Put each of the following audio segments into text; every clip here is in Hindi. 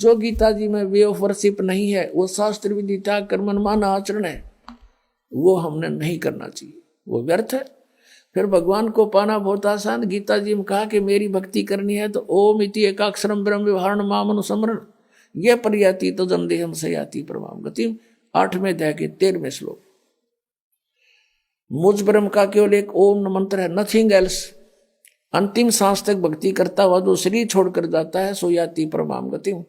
जो गीता जी में वे ऑफ वर्शिप नहीं है, वो शास्त्र विधि त्याग कर मनमाना आचरण है, वो हमने नहीं करना चाहिए, वो व्यर्थ है। फिर भगवान को पाना बहुत आसान। गीता जी में कहा कि मेरी भक्ति करनी है तो ओम इति एकाक्षरम ब्रह्म व्यवहारण माम अनुसमरण यह पर्याति तो जमदेहम सयाति परमाम गतिम। 8वें अध्याय के 13वें श्लोक। मुझ ब्रह्म का केवल एक ओम मंत्र है, नथिंग एल्स। अंतिम सांस तक भक्ति करता हुआ जो शरीर छोड़कर जाता है सो याति परमाम गतिम,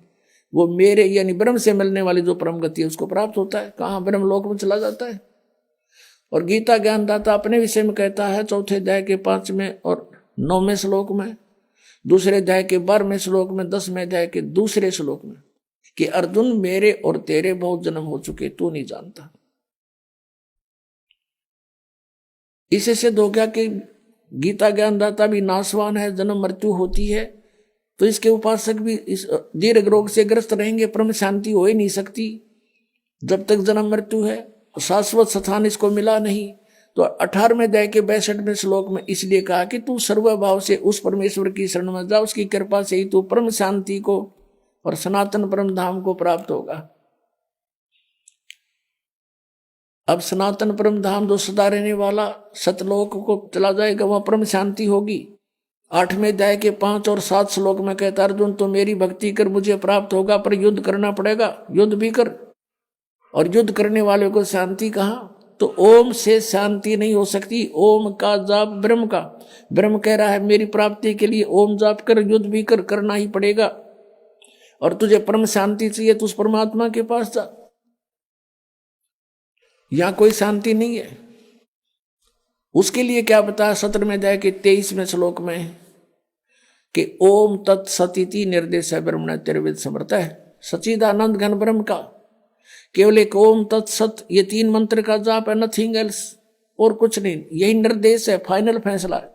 वो मेरे यानी ब्रह्म से मिलने वाली जो परम गति है उसको प्राप्त होता है। कहाँ? ब्रह्म लोक में चला जाता है। और गीता ज्ञानदाता अपने विषय में कहता है 4थे अध्याय के 5वें और 9वें श्लोक में, 2 अध्याय के 12वें श्लोक में, 10वें अध्याय के 2 श्लोक में कि अर्जुन मेरे और तेरे बहुत जन्म हो चुके, तू नहीं जानता। इसे सिद्ध हो गया कि गीता ज्ञानदाता भी नाशवान है, जन्म मृत्यु होती है, तो इसके उपासक भी इस दीर्घ रोग से ग्रस्त रहेंगे, परम शांति हो ही नहीं सकती जब तक जन्म मृत्यु है, शाश्वत स्थान इसको मिला नहीं। तो 18वें अध्याय के 62वें श्लोक में इसलिए कहा कि तू सर्वभाव से उस परमेश्वर की शरण में जा, उसकी कृपा से ही तू परम शांति को और सनातन परम धाम को प्राप्त होगा। अब सनातन परम धाम जो सदा रहने वाला सतलोक को चला जाएगा, वहां परम शांति होगी। 8वें अध्याय के 5 और 7 श्लोक में कहता अर्जुन तो मेरी भक्ति कर मुझे प्राप्त होगा, पर युद्ध करना पड़ेगा, युद्ध भी कर। और युद्ध करने वाले को शांति कहाँ? तो ओम से शांति नहीं हो सकती। ओम का जाप ब्रह्म का, ब्रह्म कह रहा है मेरी प्राप्ति के लिए ओम जाप कर, युद्ध भी कर, करना ही पड़ेगा। और तुझे परम शांति चाहिए तो उस परमात्मा के पास जा, यहां कोई शांति नहीं है। उसके लिए क्या बताया 17वें अध्याय के 23वें श्लोक में कि ओम तत्सतिति निर्देश ब्रह्मण तिर्विद समर्थ है। सच्चिदानंद घन ब्रह्म का केवल एक ओम तत्सत, ये 3 मंत्र का जाप है, नथिंग एल्स, और कुछ नहीं। यही निर्देश है, फाइनल फैसला है।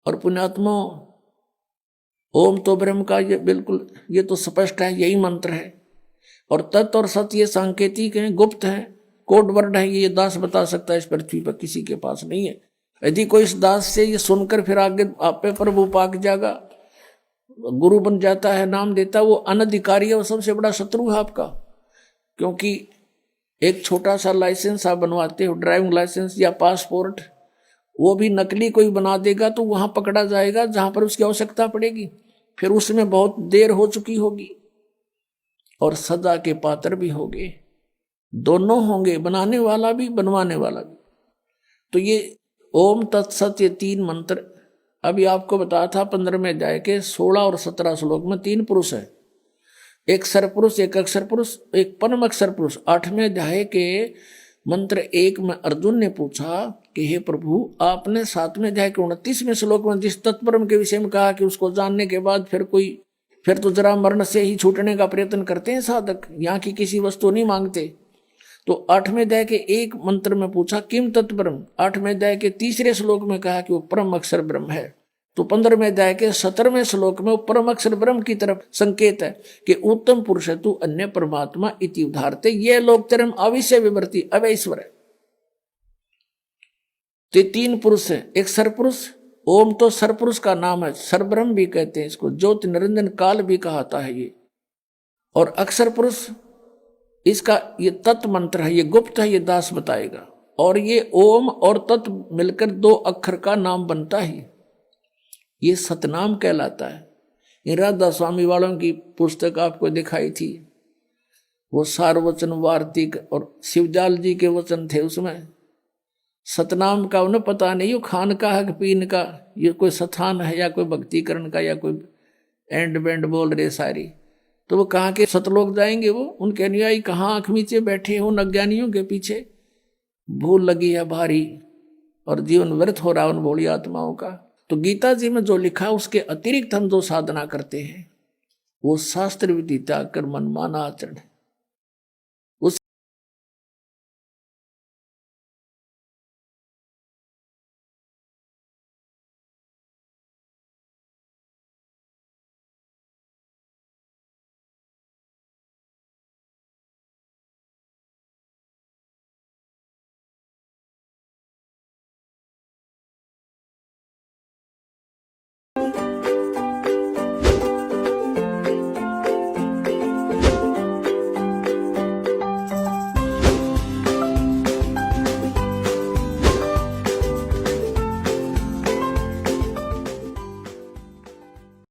और पुण्यात्मा ओम तो ब्रह्म का ये बिल्कुल, ये तो स्पष्ट है, यही मंत्र है। और तत् और सत ये सांकेतिक हैं, गुप्त हैं, कोड वर्ड है, ये दास बता सकता है, इस पृथ्वी पर किसी के पास नहीं है। यदि कोई इस दास से ये सुनकर फिर आगे आप पे प्रभु पाक जाएगा, गुरु बन जाता है, नाम देता, वो अनधिकारी है, वो सबसे बड़ा शत्रु है आपका। क्योंकि एक छोटा सा लाइसेंस आप बनवाते हो, ड्राइविंग लाइसेंस या पासपोर्ट, वो भी नकली कोई बना देगा तो वहां पकड़ा जाएगा जहां पर उसकी आवश्यकता पड़ेगी, फिर उसमें बहुत देर हो चुकी होगी और सजा के पात्र भी होंगे, दोनों होंगे, बनाने वाला भी बनवाने वाला भी। तो ये ओम तत्सत ये 3 मंत्र अभी आपको बताया था 15वें अध्याय के 16 और 17 श्लोक में 3 पुरुष है, एक सरपुरुष, एक अक्षर पुरुष, एक परम अक्षर पुरुष। 8वें अध्याय के मंत्र 1 में अर्जुन ने पूछा कि हे प्रभु, आपने 7वें अध्याय के 29वें श्लोक में जिस तत्परम के विषय में कहा कि उसको जानने के बाद फिर तो जरा मरण से ही छूटने का प्रयत्न करते हैं साधक, यहाँ की किसी वस्तु नहीं मांगते। तो 8वें अध्याय के 1 मंत्र में पूछा किम तत्परम, 8वें अध्याय के 3 श्लोक में कहा कि वो परम अक्षर ब्रह्म है। तो 15वें अध्याय के 17वें श्लोक में वो परम अक्षर ब्रह्म की तरफ संकेत है कि उत्तम पुरुष है तू अन्य परमात्मा इति उदाहरते, ये लोग तेरम अविषय विवर्ती अवैश्वर है। तो 3 पुरुष है, एक सरपुरुष, ओम तो सरपुरुष का नाम है, सरब्रह्म भी कहते हैं इसको, ज्योति निरंजन काल भी कहता है ये। और अक्षर पुरुष इसका ये तत्व मंत्र है, ये गुप्त है, ये दास बताएगा। और ये ओम और तत्व मिलकर 2 अक्षर का नाम बनता है, ये सतनाम कहलाता है। राधा स्वामी वालों की पुस्तक आपको दिखाई थी, वो सारवचन वार्तिक और शिवजाल जी के वचन थे, उसमें सतनाम का उन्हें पता नहीं, यो खान का है पीन का, ये कोई स्थान है या कोई भक्तिकरण का या कोई एंड बैंड बोल रहे सारी। तो वो कहाँ के सतलोक जाएंगे, वो उनके अनुयायी कहाँ आँख नीचे बैठे हो अज्ञानियों के पीछे, भूल लगी है भारी और जीवन व्यर्थ हो रहा उन भोली आत्माओं का। तो गीता जी में जो लिखा उसके अतिरिक्त हम जो साधना करते हैं वो शास्त्र विधि त्याग कर मनमाना आचरण है।